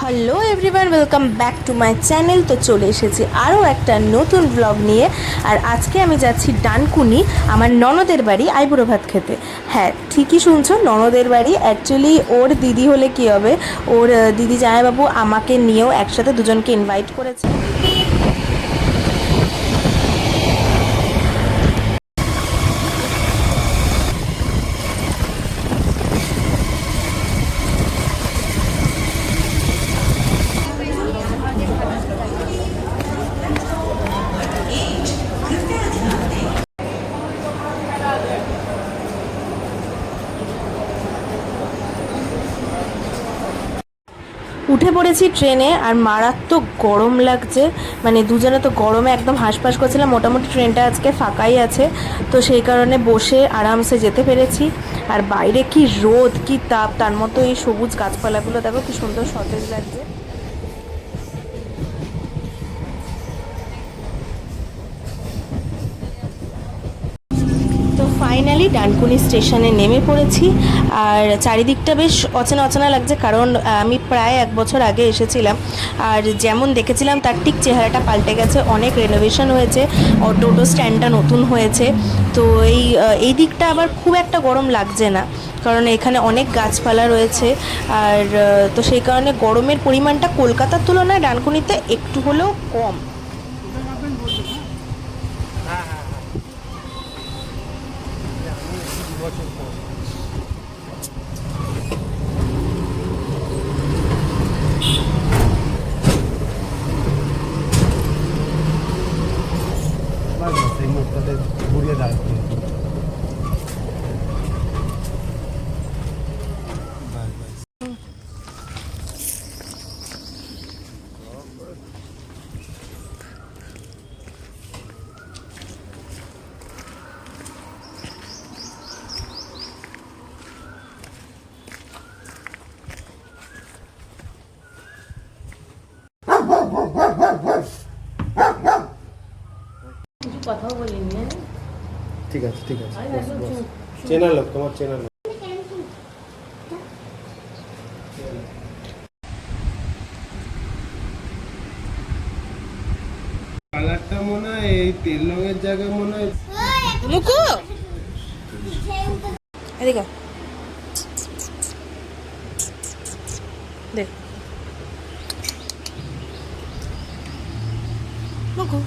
Hello everyone, welcome back to my channel. তো চলে এসেছি আরও একটা নতুন ব্লগ নিয়ে। আর আজকে আমি যাচ্ছি ডানকুনি, আমার ননদের বাড়ি আইবুড়ো ভাত খেতে। হ্যাঁ, ঠিকই শুনছো, ননদের বাড়ি। অ্যাকচুয়ালি ওর দিদি হলে কী হবে, ওর দিদি জামাইবাবু আমাকে নিয়েও একসাথে দুজনকে ইনভাইট করেছে। উঠে পড়েছি ট্রেনে, আর মারাত্মক গরম লাগছে। মানে দুজনে তো গরমে একদম হাঁসফাঁস করছিলাম। মোটামুটি ট্রেনটা আজকে ফাঁকাই আছে, তো সেই কারণে বসে আরামসে যেতে পেরেছি। আর বাইরে কি রোদ, কি তাপ, তার মতো এই সবুজ গাছপালাগুলো দেখো কি সুন্দর সতেজ লাগছে। তো ফাইনালি ডানকুনি স্টেশনে নেমে পড়েছি। আর চারিদিকটা বেশ অচেনা অচেনা লাগছে, কারণ আমি প্রায় 1 বছর আগে এসেছিলাম। আর যেমন দেখেছিলাম তার ঠিক চেহারাটা পাল্টে গেছে, অনেক রেনোভেশন হয়েছে, টোটো স্ট্যান্ডটা নতুন হয়েছে। তো এই দিকটা আবার খুব একটা গরম লাগছে না, কারণ এখানে অনেক গাছপালা রয়েছে। আর তো সেই কারণে গরমের পরিমাণটা কলকাতার তুলনায় ডানকুনিতে একটু হলেও কম। এই মুখটাতে ঘুরিয়ে দাঁড় করে কথাও বলিনি। ঠিক আছে ঠিক আছে বস বস চেনা লোক, তোমার চেনা লোক। কালারটা মনে হয় এই তেল রঙের জায়গায় মনে হয় মুকু এদিকে দেখ মুকু,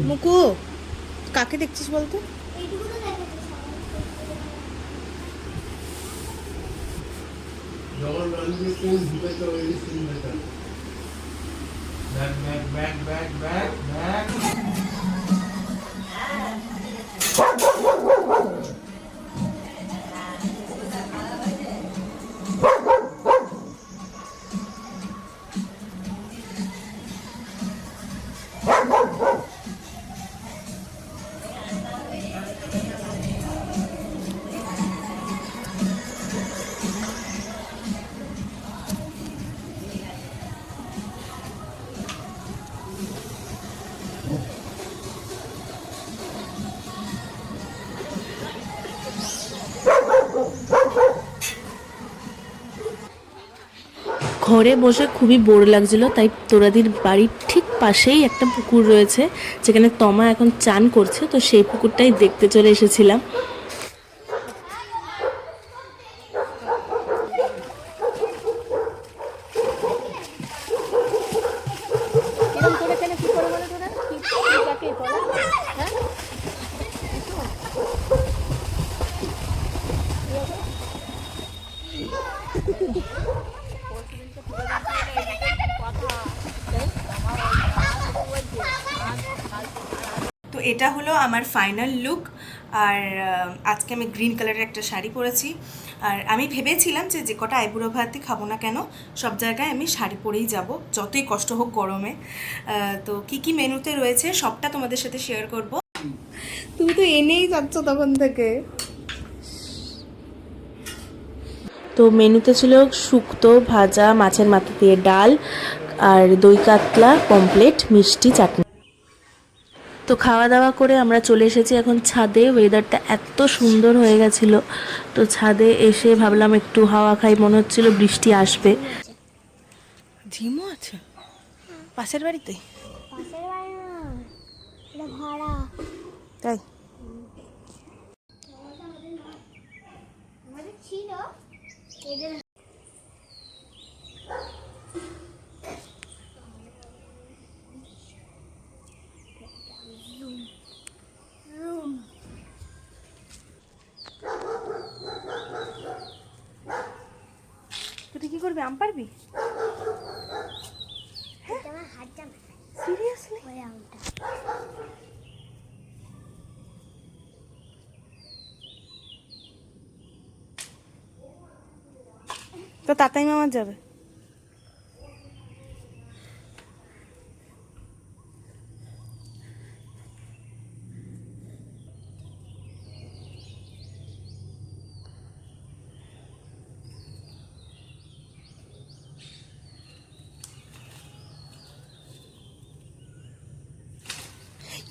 মুকু কাকে দেখছিস বলতো? যখন রণবীর সিং ঢুকেছে ওই scene better. Back back back back back ঘরে বসে খুবই বোর লাগছিল, তাই তোরাদির বাড়ির ঠিক পাশেই একটা পুকুর রয়েছে, যেখানে তমা এখন চান করছে। তো সেই পুকুরটাই দেখতে চলে এসেছিলাম। তো এটা হলো আমার ফাইনাল লুক। আর আজকে আমি গ্রিন কালারের একটা শাড়ি পরেছি। আর আমি ভেবেছিলাম যে যে কটা আইবুড়ো ভাতই খাবো না কেন, সব জায়গায় আমি শাড়ি পরেই যাব, যতই কষ্ট হোক গরমে। তো কি কি মেনুতে রয়েছে সবটা তোমাদের সাথে শেয়ার করব। তুমি তো এনেই যাচ্ছ তখন থেকে। তো মেনুতে ছিল শুক্তো, ভাজা, মাছের মাথা দিয়ে ডাল, আর দই কাতলা, পমপ্লেট, মিষ্টি, চাটনি। তো খাওয়া দাওয়া করে আমরা চলে এসেছি এখন ছাদে। ওয়েদারটা এত সুন্দর হয়ে গেছিলো, তো ছাদে এসে ভাবলাম একটু হাওয়া খাই, মনে হচ্ছিল বৃষ্টি আসবে। ঝিমও আছে পাশের বাড়িতে, পাশের বাড়ি না, এটা ভাড়া। তাই আমাদের ছিল এদের। তুই কি করবি, আম পারবি? আমার হাতটা সিরিয়াসলি? ওই আমটা তো তাতাই মামা যাবে।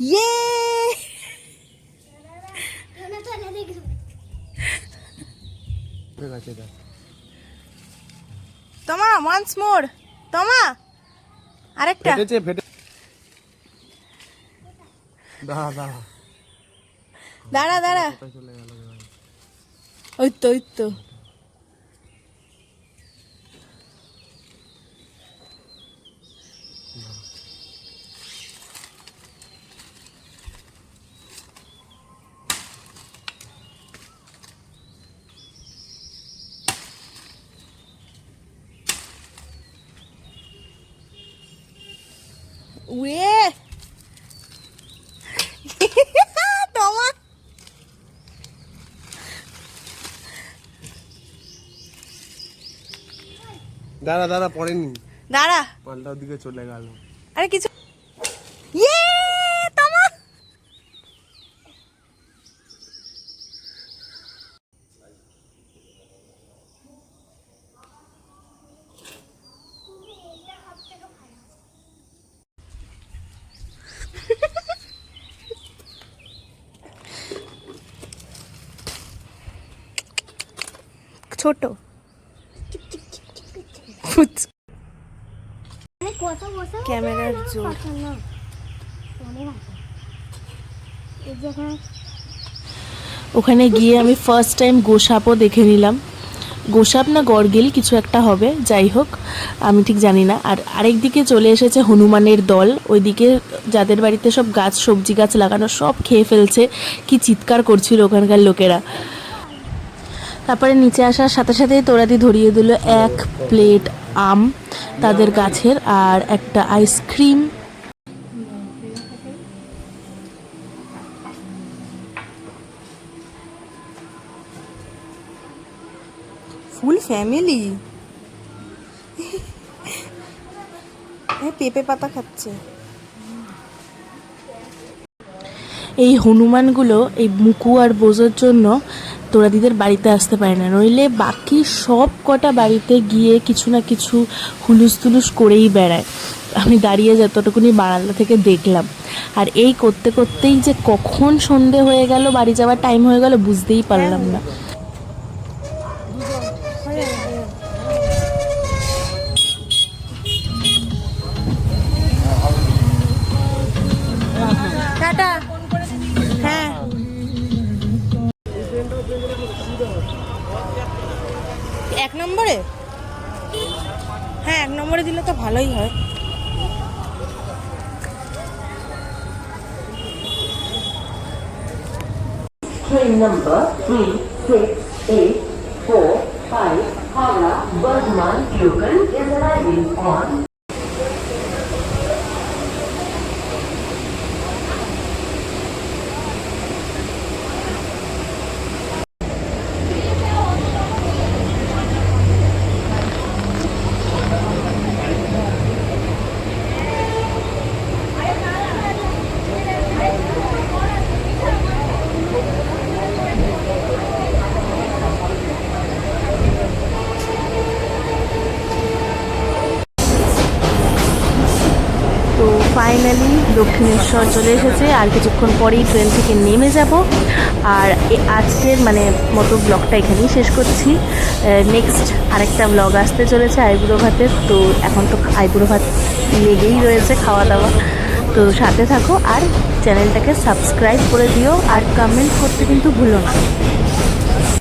ইয়ে ঠিক আছে দেখ। তোমা ওয়ান্স মোর, তোমা আরেকটা। ফেটেছে ফেটে। দাঁড়া দাঁড়া দাঁড়া দাঁড়া, কোথায় চলে গেল? ওই তো ওই তো। উয়ে তোমা দাঁড়া দাঁড়া, পড়েনি, দাঁড়া। পাল্টার দিকে চলে গেল। আরে কিছু ইয়ে তোমা। ছোট কথা বসে ক্যামেরার জোর। অনেক আছে এই যেখানে। ওখানে গিয়ে আমি ফার্স্ট টাইম গোসাপও দেখে নিলাম। গোসাপ না গরগিল কিছু একটা হবে, যাই হোক আমি ঠিক জানি না। আর আরেক দিকে চলে এসেছে হনুমানের দল। ওইদিকে যাদের বাড়িতে সব গাছ, সবজি গাছ লাগানো, সব খেয়ে ফেলছে। কি চিৎকার করছিল ওখানকার লোকেরা। তারপরে নিচে আসার সাথে সাথেই তোরাদি ধরিয়ে দিল 1 প্লেট আম তাদের গাছের, আর একটা আইসক্রিম। ফুল ফ্যামিলি পেঁপে পাতা খাচ্ছে। এই হনুমানগুলো এই মুকু আর বোঝোর জন্য তোরাদিদের বাড়িতে আসতে পারে না, নইলে বাকি সব কটা বাড়িতে গিয়ে কিছু না কিছু হুলুস তুলুস করেই বেড়ায়। আমি দাঁড়িয়ে যতটুকুনি বারান্দা থেকে দেখলাম। আর এই করতে করতেই যে কখন সন্ধে হয়ে গেল, বাড়ি যাওয়ার টাইম হয়ে গেল বুঝতেই পারলাম না। টাটা। হ্যাঁ এক নম্বরে, হ্যাঁ 1 নম্বরে দিলে তো ভালোই হয়। Train number 3684 Howrah Burdwan Local is arriving on Dakshineswar চলে এসেছে, আর কিছুক্ষণ পরেই ট্রেন থেকে নেমে যাব। আর আজকের মতো ব্লগটা এখানেই শেষ করছি। নেক্সট আরেকটা ব্লগ আসতে চলেছে আইবুড়ো ভাতের। তো এখন তো আইবুড়ো ভাত লেগেই রয়েছে, খাওয়া দাওয়া। তো সাথে থাকো আর চ্যানেলটাকে সাবস্ক্রাইব করে দিও, আর কমেন্ট করতে কিন্তু ভুলো না।